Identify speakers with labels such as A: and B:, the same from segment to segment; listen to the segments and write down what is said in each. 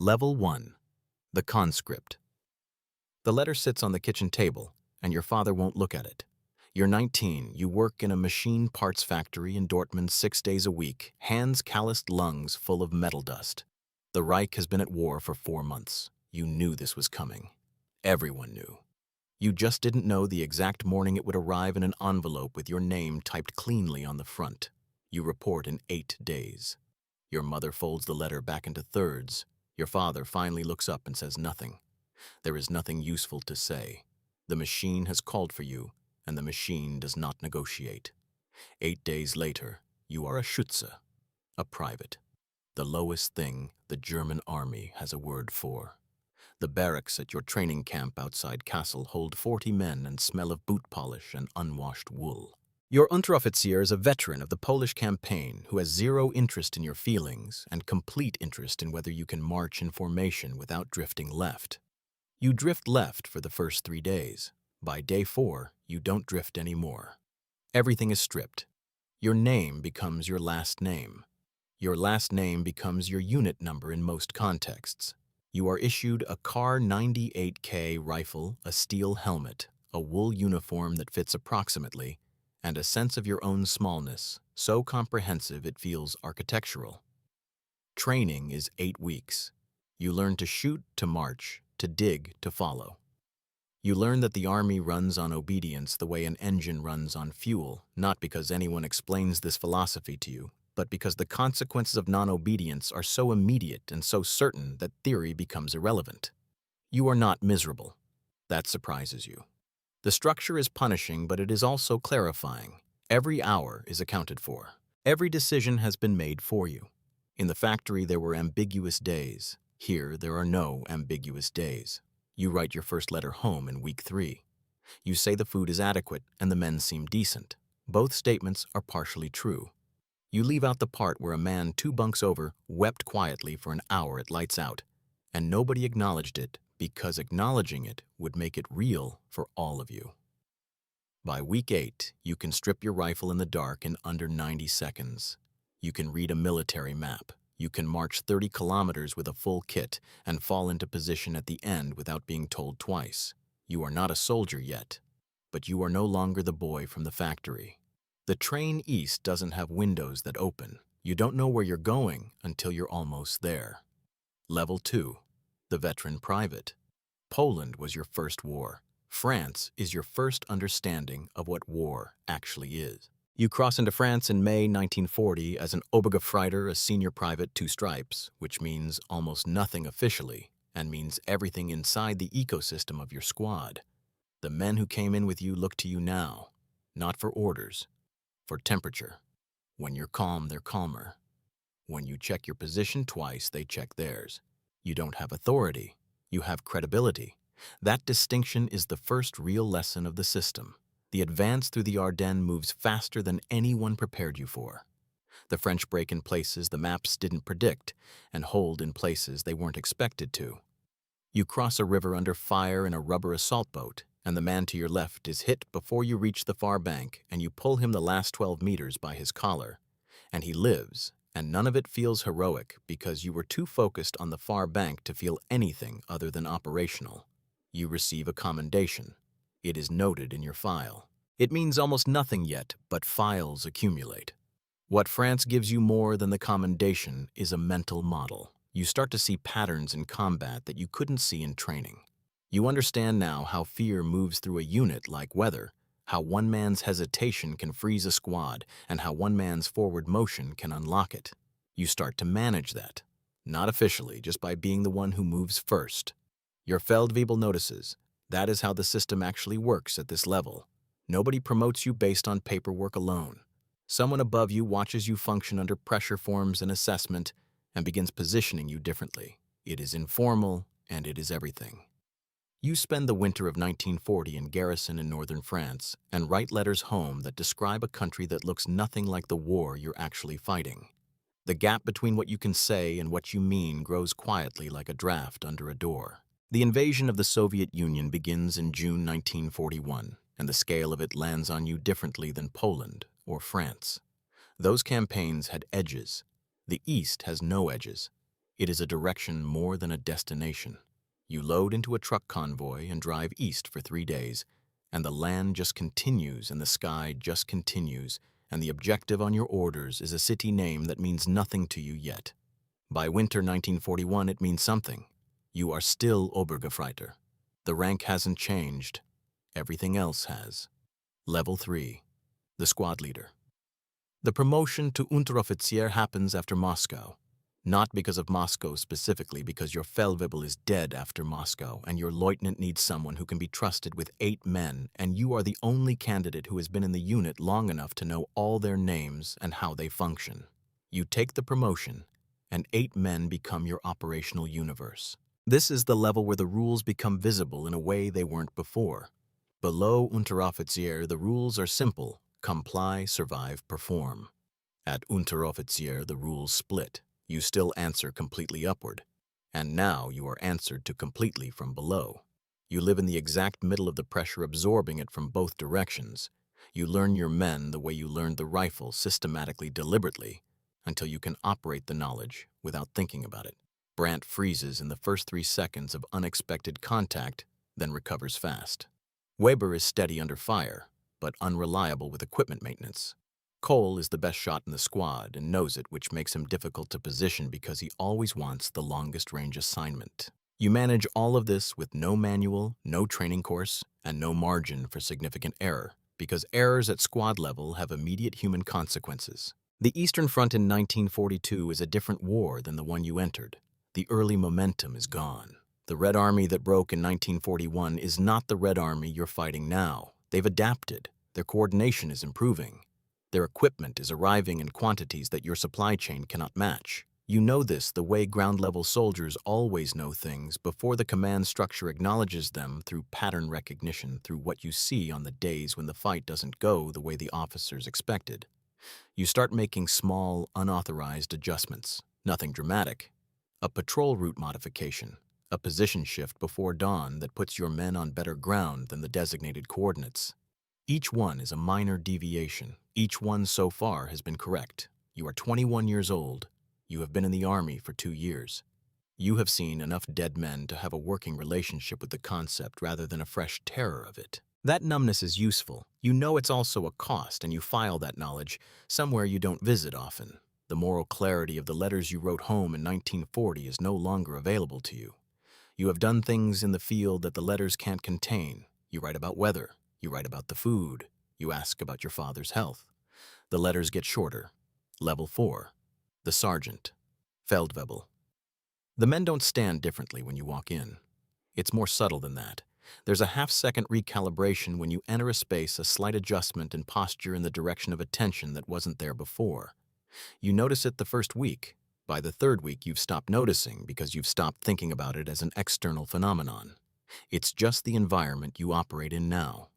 A: Level 1. The conscript. The letter sits on the kitchen table, and your father won't look at it. You're 19, you work in a machine parts factory in Dortmund 6 days a week, hands calloused, lungs full of metal dust. The Reich has been at war for 4 months. You knew this was coming. Everyone knew. You just didn't know the exact morning it would arrive in an envelope with your name typed cleanly on the front. You report in 8 days. Your mother folds the letter back into thirds. Your father finally looks up and says nothing. There is nothing useful to say. The machine has called for you, and the machine does not negotiate. 8 days later, you are a Schütze, a private. The lowest thing the German army has a word for. The barracks at your training camp outside Kassel hold 40 men and smell of boot polish and unwashed wool. Your Unteroffizier is a veteran of the Polish campaign who has zero interest in your feelings and complete interest in whether you can march in formation without drifting left. You drift left for the first 3 days. By day 4, you don't drift anymore. Everything is stripped. Your name becomes your last name. Your last name becomes your unit number in most contexts. You are issued a Kar 98K rifle, a steel helmet, a wool uniform that fits approximately, and a sense of your own smallness, so comprehensive it feels architectural. Training is 8 weeks. You learn to shoot, to march, to dig, to follow. You learn that the army runs on obedience the way an engine runs on fuel, not because anyone explains this philosophy to you, but because the consequences of non-obedience are so immediate and so certain that theory becomes irrelevant. You are not miserable. That surprises you. The structure is punishing, but it is also clarifying. Every hour is accounted for. Every decision has been made for you. In the factory, there were ambiguous days. Here, there are no ambiguous days. You write your first letter home in week 3. You say the food is adequate and the men seem decent. Both statements are partially true. You leave out the part where a man 2 bunks over wept quietly for an hour at lights out, and nobody acknowledged it because acknowledging it would make it real for all of you. By week 8, you can strip your rifle in the dark in under 90 seconds. You can read a military map. You can march 30 kilometers with a full kit and fall into position at the end without being told twice. You are not a soldier yet, but you are no longer the boy from the factory. The train east doesn't have windows that open. You don't know where you're going until you're almost there. Level 2. The veteran private. Poland was your first war. France is your first understanding of what war actually is. You cross into France in May 1940 as an Obergefreiter, a senior private 2 stripes, which means almost nothing officially and means everything inside the ecosystem of your squad. The men who came in with you look to you now, not for orders, for temperature. When you're calm, they're calmer. When you check your position twice, they check theirs. You don't have authority. You have credibility. That distinction is the first real lesson of the system. The advance through the Ardennes moves faster than anyone prepared you for. The French break in places the maps didn't predict and hold in places they weren't expected to. You cross a river under fire in a rubber assault boat, and the man to your left is hit before you reach the far bank, and you pull him the last 12 meters by his collar. And he lives, and none of it feels heroic because you were too focused on the far bank to feel anything other than operational. You receive a commendation. It is noted in your file. It means almost nothing yet, but files accumulate. What France gives you more than the commendation is a mental model. You start to see patterns in combat that you couldn't see in training. You understand now how fear moves through a unit like weather, how one man's hesitation can freeze a squad, and how one man's forward motion can unlock it. You start to manage that. Not officially, just by being the one who moves first. Your Feldwebel notices. That is how the system actually works at this level. Nobody promotes you based on paperwork alone. Someone above you watches you function under pressure forms and assessment and begins positioning you differently. It is informal, and it is everything. You spend the winter of 1940 in garrison in northern France and write letters home that describe a country that looks nothing like the war you're actually fighting. The gap between what you can say and what you mean grows quietly like a draft under a door. The invasion of the Soviet Union begins in June 1941, and the scale of it lands on you differently than Poland or France. Those campaigns had edges. The East has no edges. It is a direction more than a destination. You load into a truck convoy and drive east for 3 days, and the land just continues and the sky just continues, and the objective on your orders is a city name that means nothing to you yet. By winter 1941, it means something. You are still Obergefreiter. The rank hasn't changed. Everything else has. Level 3. The squad leader. The promotion to Unteroffizier happens after Moscow. Not because of Moscow specifically, because your Feldwebel is dead after Moscow, and your lieutenant needs someone who can be trusted with 8 men, and you are the only candidate who has been in the unit long enough to know all their names and how they function. You take the promotion, and 8 men become your operational universe. This is the level where the rules become visible in a way they weren't before. Below Unteroffizier, the rules are simple: comply, survive, perform. At Unteroffizier, the rules split. You still answer completely upward, and now you are answered to completely from below. You live in the exact middle of the pressure, absorbing it from both directions. You learn your men the way you learned the rifle, systematically, deliberately, until you can operate the knowledge without thinking about it. Brandt freezes in the first 3 seconds of unexpected contact, then recovers fast. Weber is steady under fire, but unreliable with equipment maintenance. Cole is the best shot in the squad and knows it, which makes him difficult to position because he always wants the longest range assignment. You manage all of this with no manual, no training course, and no margin for significant error, because errors at squad level have immediate human consequences. The Eastern Front in 1942 is a different war than the one you entered. The early momentum is gone. The Red Army that broke in 1941 is not the Red Army you're fighting now. They've adapted. Their coordination is improving. Their equipment is arriving in quantities that your supply chain cannot match. You know this the way ground-level soldiers always know things before the command structure acknowledges them, through pattern recognition, through what you see on the days when the fight doesn't go the way the officers expected. You start making small, unauthorized adjustments. Nothing dramatic. A patrol route modification. A position shift before dawn that puts your men on better ground than the designated coordinates. Each one is a minor deviation. Each one so far has been correct. You are 21 years old. You have been in the Army for 2 years. You have seen enough dead men to have a working relationship with the concept rather than a fresh terror of it. That numbness is useful. You know it's also a cost, and you file that knowledge somewhere you don't visit often. The moral clarity of the letters you wrote home in 1940 is no longer available to you. You have done things in the field that the letters can't contain. You write about weather. You write about the food. You ask about your father's health. The letters get shorter. Level 4. The sergeant. Feldwebel. The men don't stand differently when you walk in. It's more subtle than that. There's a half-second recalibration when you enter a space, a slight adjustment in posture in the direction of attention that wasn't there before. You notice it the first week. By the 3rd week, you've stopped noticing because you've stopped thinking about it as an external phenomenon. It's just the environment you operate in now.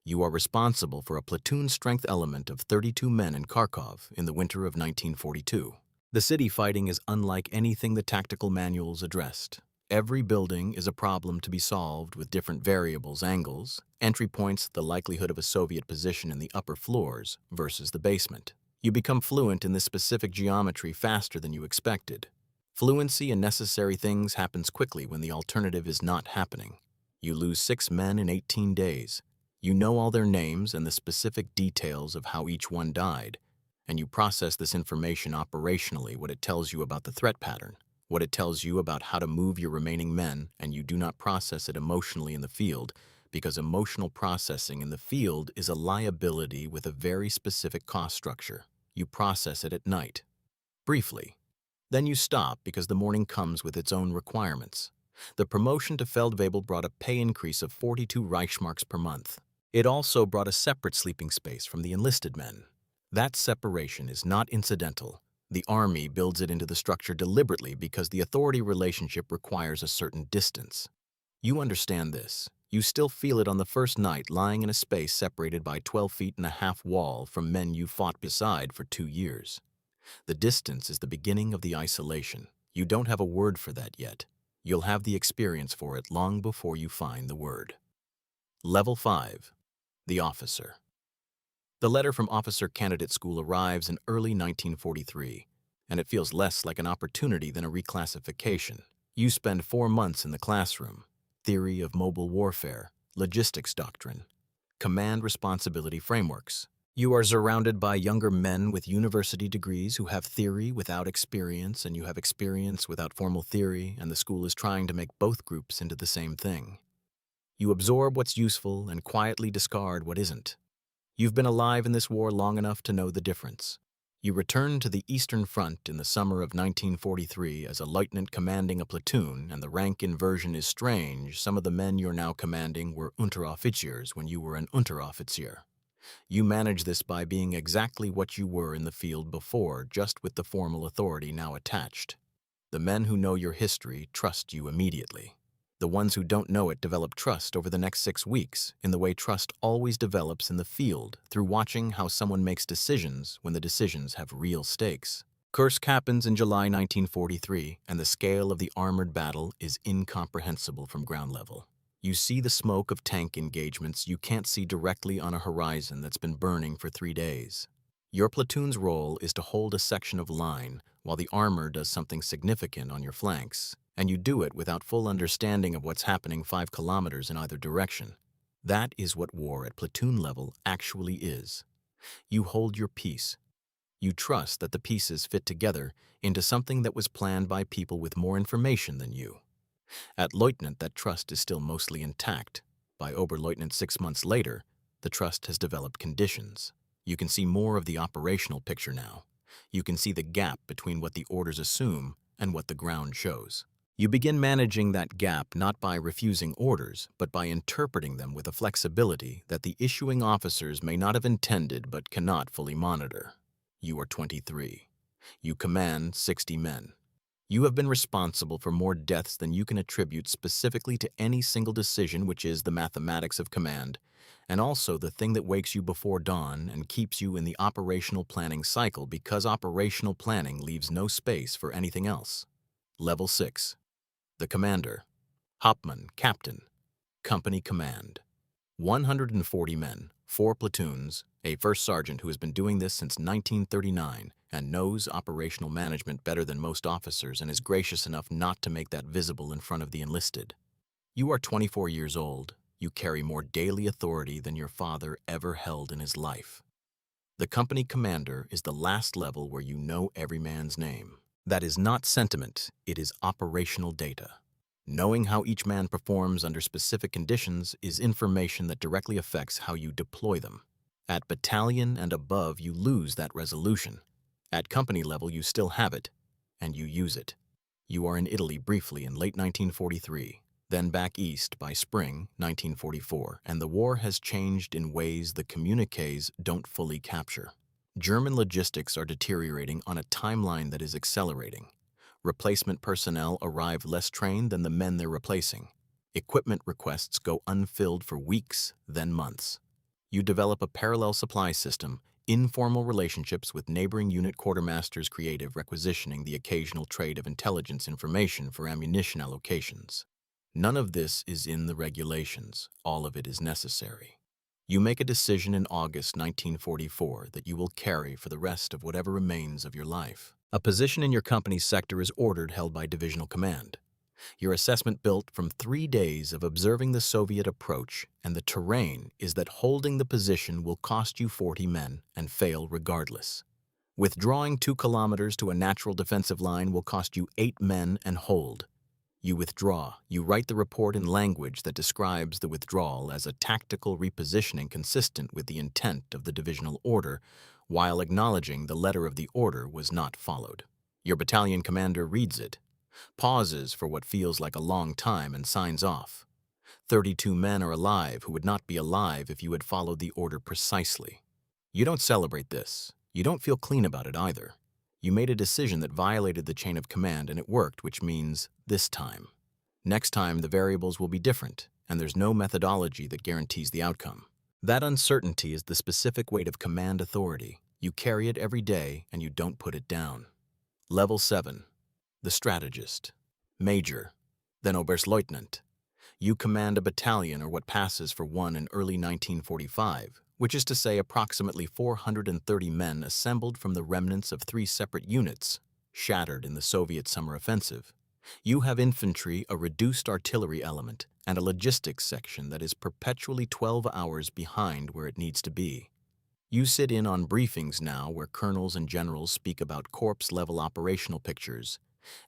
A: You are responsible for a platoon strength element of 32 men in Kharkov in the winter of 1942. The city fighting is unlike anything the tactical manuals addressed. Every building is a problem to be solved with different variables, angles, entry points, the likelihood of a Soviet position in the upper floors versus the basement. You become fluent in this specific geometry faster than you expected. Fluency in necessary things happens quickly when the alternative is not happening. You lose 6 men in 18 days. You know all their names and the specific details of how each one died, and you process this information operationally, what it tells you about the threat pattern, what it tells you about how to move your remaining men, and you do not process it emotionally in the field, because emotional processing in the field is a liability with a very specific cost structure. You process it at night, briefly. Then you stop because the morning comes with its own requirements. The promotion to Feldwebel brought a pay increase of 42 Reichsmarks per month. It also brought a separate sleeping space from the enlisted men. That separation is not incidental. The Army builds it into the structure deliberately because the authority relationship requires a certain distance. You understand this. You still feel it on the first night, lying in a space separated by 12 feet and a half wall from men you fought beside for 2 years. The distance is the beginning of the isolation. You don't have a word for that yet. You'll have the experience for it long before you find the word. Level 5. The officer. The letter from Officer Candidate School arrives in early 1943, and it feels less like an opportunity than a reclassification. You spend 4 months in the classroom: theory of mobile warfare, logistics doctrine, command responsibility frameworks. You are surrounded by younger men with university degrees who have theory without experience, and you have experience without formal theory, and the school is trying to make both groups into the same thing. You absorb what's useful and quietly discard what isn't. You've been alive in this war long enough to know the difference. You return to the Eastern Front in the summer of 1943 as a lieutenant commanding a platoon, and the rank inversion is strange. Some of the men you're now commanding were Unteroffiziers when you were an Unteroffizier. You manage this by being exactly what you were in the field before, just with the formal authority now attached. The men who know your history trust you immediately. The ones who don't know it develop trust over the next 6 weeks, in the way trust always develops in the field, through watching how someone makes decisions when the decisions have real stakes. Kursk happens in July 1943, and the scale of the armored battle is incomprehensible from ground level. You see the smoke of tank engagements you can't see directly on a horizon that's been burning for 3 days. Your platoon's role is to hold a section of line while the armor does something significant on your flanks, and you do it without full understanding of what's happening 5 kilometers in either direction. That is what war at platoon level actually is. You hold your peace. You trust that the pieces fit together into something that was planned by people with more information than you. At Lieutenant, that trust is still mostly intact. By Oberleutnant 6 months later, the trust has developed conditions. You can see more of the operational picture now. You can see the gap between what the orders assume and what the ground shows. You begin managing that gap not by refusing orders, but by interpreting them with a flexibility that the issuing officers may not have intended but cannot fully monitor. You are 23. You command 60 men. You have been responsible for more deaths than you can attribute specifically to any single decision, which is the mathematics of command, and also the thing that wakes you before dawn and keeps you in the operational planning cycle, because operational planning leaves no space for anything else. Level 6. The Commander. Hauptmann, Captain. Company Command. 140 men, 4 platoons, a first sergeant who has been doing this since 1939 and knows operational management better than most officers and is gracious enough not to make that visible in front of the enlisted. You are 24 years old. You carry more daily authority than your father ever held in his life. The company commander is the last level where you know every man's name. That is not sentiment, it is operational data. Knowing how each man performs under specific conditions is information that directly affects how you deploy them. At battalion and above, you lose that resolution. At company level, you still have it, and you use it. You are in Italy briefly in late 1943, then back east by spring 1944, and the war has changed in ways the communiques don't fully capture. German logistics are deteriorating on a timeline that is accelerating. Replacement personnel arrive less trained than the men they're replacing. Equipment requests go unfilled for weeks, then months. You develop a parallel supply system, informal relationships with neighboring unit quartermasters, creative requisitioning the occasional trade of intelligence information for ammunition allocations. None of this is in the regulations. All of it is necessary. You make a decision in August 1944 that you will carry for the rest of whatever remains of your life. A position in your company's sector is ordered, held by divisional command. Your assessment built from 3 days of observing the Soviet approach and the terrain is that holding the position will cost you 40 men and fail regardless. Withdrawing 2 kilometers to a natural defensive line will cost you 8 men and hold. You withdraw. You write the report in language that describes the withdrawal as a tactical repositioning consistent with the intent of the divisional order, while acknowledging the letter of the order was not followed. Your battalion commander reads it, pauses for what feels like a long time, and signs off. 32 men are alive who would not be alive if you had followed the order precisely. You don't celebrate this. You don't feel clean about it either. You made a decision that violated the chain of command, and it worked, which means this time. Next time, the variables will be different, and there's no methodology that guarantees the outcome. That uncertainty is the specific weight of command authority. You carry it every day, and you don't put it down. Level 7. The Strategist. Major. Then Oberstleutnant. You command a battalion, or what passes for one, in early 1945, which is to say approximately 430 men assembled from the remnants of 3 separate units. shattered in the Soviet summer offensive. You have infantry, a reduced artillery element, and a logistics section that is perpetually 12 hours behind where it needs to be. You sit in on briefings now where colonels and generals speak about corps-level operational pictures,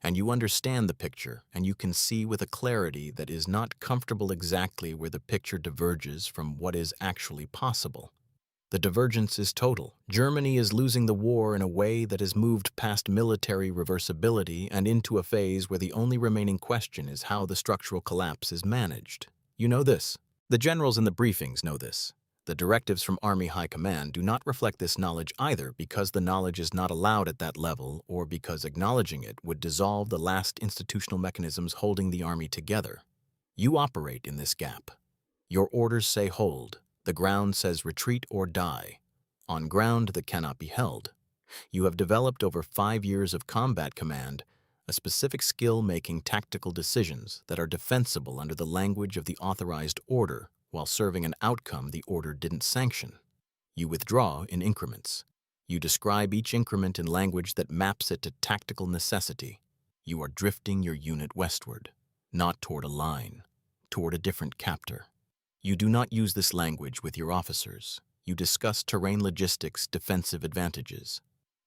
A: and you understand the picture and you can see with a clarity that is not comfortable exactly where the picture diverges from what is actually possible. The divergence is total. Germany is losing the war in a way that has moved past military reversibility and into a phase where the only remaining question is how the structural collapse is managed. You know this. The generals in the briefings know this. The directives from Army High Command do not reflect this knowledge either because the knowledge is not allowed at that level or because acknowledging it would dissolve the last institutional mechanisms holding the Army together. You operate in this gap. Your orders say hold. The ground says retreat or die. On ground that cannot be held. You have developed over 5 years of combat command a specific skill making tactical decisions that are defensible under the language of the authorized order while serving an outcome the order didn't sanction. You withdraw in increments. You describe each increment in language that maps it to tactical necessity. You are drifting your unit westward, not toward a line, toward a different captor. You do not use this language with your officers. You discuss terrain logistics, defensive advantages.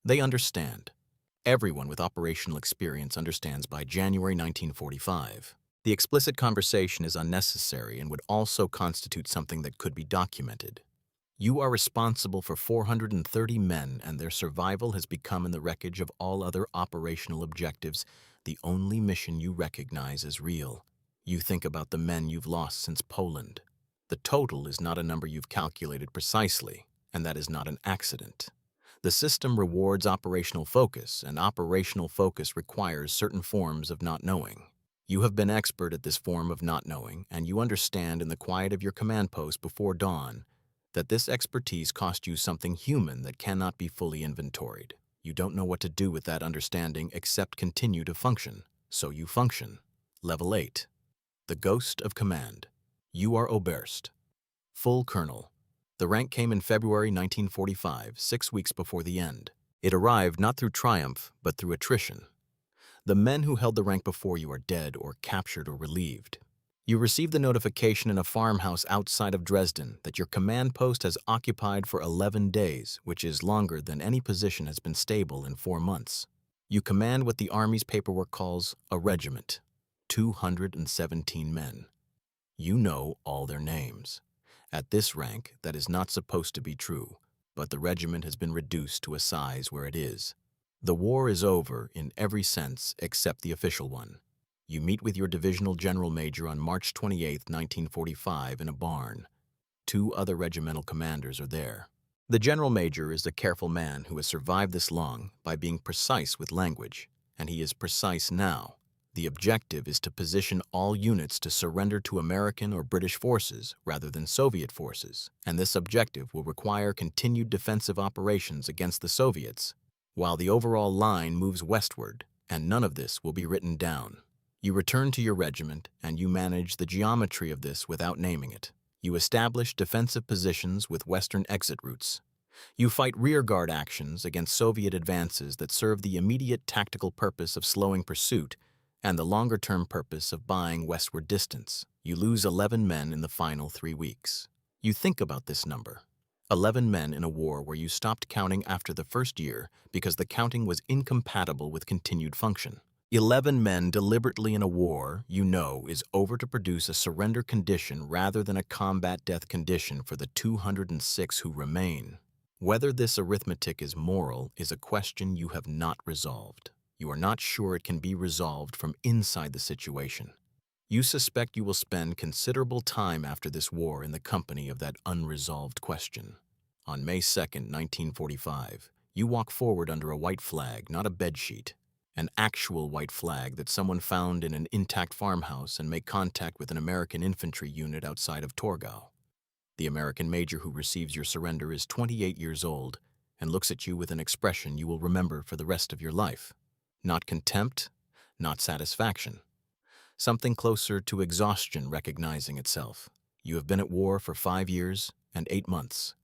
A: They understand. Everyone with operational experience understands by January 1945. The explicit conversation is unnecessary and would also constitute something that could be documented. You are responsible for 430 men, and their survival has become in the wreckage of all other operational objectives the only mission you recognize as real. You think about the men you've lost since Poland. The total is not a number you've calculated precisely, and that is not an accident. The system rewards operational focus, and operational focus requires certain forms of not knowing. You have been expert at this form of not knowing, and you understand in the quiet of your command post before dawn that this expertise cost you something human that cannot be fully inventoried. You don't know what to do with that understanding except continue to function. So you function. Level 8. The Ghost of Command. You are Oberst. Full Colonel. The rank came in February 1945, 6 weeks before the end. It arrived not through triumph, but through attrition. The men who held the rank before you are dead or captured or relieved. You receive the notification in a farmhouse outside of Dresden that your command post has occupied for 11 days, which is longer than any position has been stable in 4 months. You command what the Army's paperwork calls a regiment, 217 men. You know all their names. At this rank, that is not supposed to be true, but the regiment has been reduced to a size where it is. The war is over in every sense except the official one. You meet with your divisional general major on March 28, 1945, in a barn. 2 other regimental commanders are there. The general major is a careful man who has survived this long by being precise with language, and he is precise now. The objective is to position all units to surrender to American or British forces rather than Soviet forces, and this objective will require continued defensive operations against the Soviets, while the overall line moves westward, and none of this will be written down. You return to your regiment, and you manage the geometry of this without naming it. You establish defensive positions with western exit routes. You fight rearguard actions against Soviet advances that serve the immediate tactical purpose of slowing pursuit and the longer-term purpose of buying westward distance. You lose 11 men in the final 3 weeks. You think about this number. 11 men in a war where you stopped counting after the first year because the counting was incompatible with continued function. 11 men deliberately in a war you know is over to produce a surrender condition rather than a combat death condition for the 206 who remain. Whether this arithmetic is moral is a question you have not resolved. You are not sure it can be resolved from inside the situation. You suspect you will spend considerable time after this war in the company of that unresolved question. On May 2, 1945, you walk forward under a white flag, not a bedsheet. An actual white flag that someone found in an intact farmhouse and make contact with an American infantry unit outside of Torgau. The American major who receives your surrender is 28 years old and looks at you with an expression you will remember for the rest of your life. Not contempt, not satisfaction. Something closer to exhaustion recognizing itself. You have been at war for 5 years and 8 months.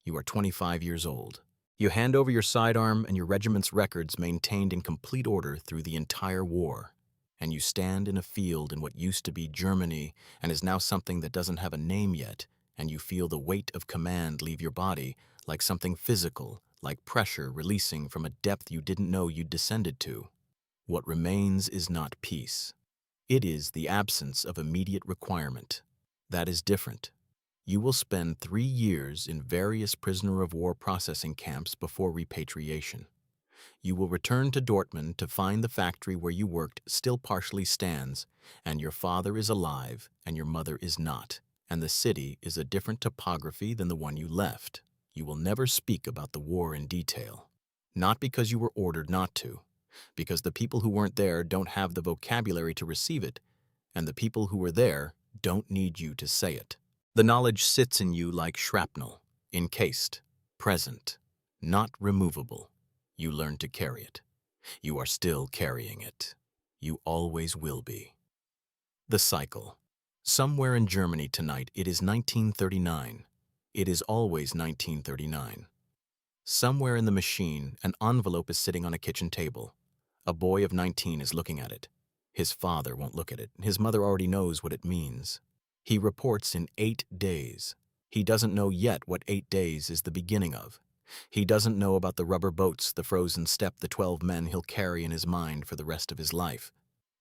A: You are 25 years old. You hand over your sidearm and your regiment's records maintained in complete order through the entire war. And you stand in a field in what used to be Germany and is now something that doesn't have a name yet, and you feel the weight of command leave your body like something physical, like pressure releasing from a depth you didn't know you'd descended to. What remains is not peace. It is the absence of immediate requirement. That is different. You will spend 3 years in various prisoner of war processing camps before repatriation. You will return to Dortmund to find the factory where you worked still partially stands, and your father is alive and your mother is not, and the city is a different topography than the one you left. You will never speak about the war in detail. Not because you were ordered not to, because the people who weren't there don't have the vocabulary to receive it, and the people who were there don't need you to say it. The knowledge sits in you like shrapnel, encased, present, not removable. You learn to carry it. You are still carrying it. You always will be. The cycle. Somewhere in Germany tonight it is 1939. It is always 1939. Somewhere in the machine, an envelope is sitting on a kitchen table. A boy of 19 is looking at it. His father won't look at it. His mother already knows what it means. He reports in 8 days. He doesn't know yet what 8 days is the beginning of. He doesn't know about the rubber boats, the frozen steppe, the 12 men he'll carry in his mind for the rest of his life.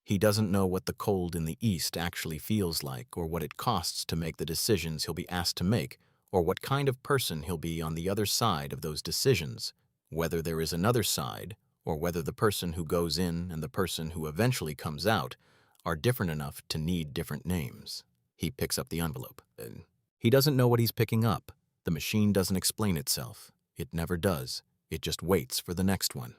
A: He doesn't know what the cold in the East actually feels like, or what it costs to make the decisions he'll be asked to make, or what kind of person he'll be on the other side of those decisions, whether there is another side, or whether the person who goes in and the person who eventually comes out are different enough to need different names. He picks up the envelope. He doesn't know what he's picking up. The machine doesn't explain itself. It never does. It just waits for the next one.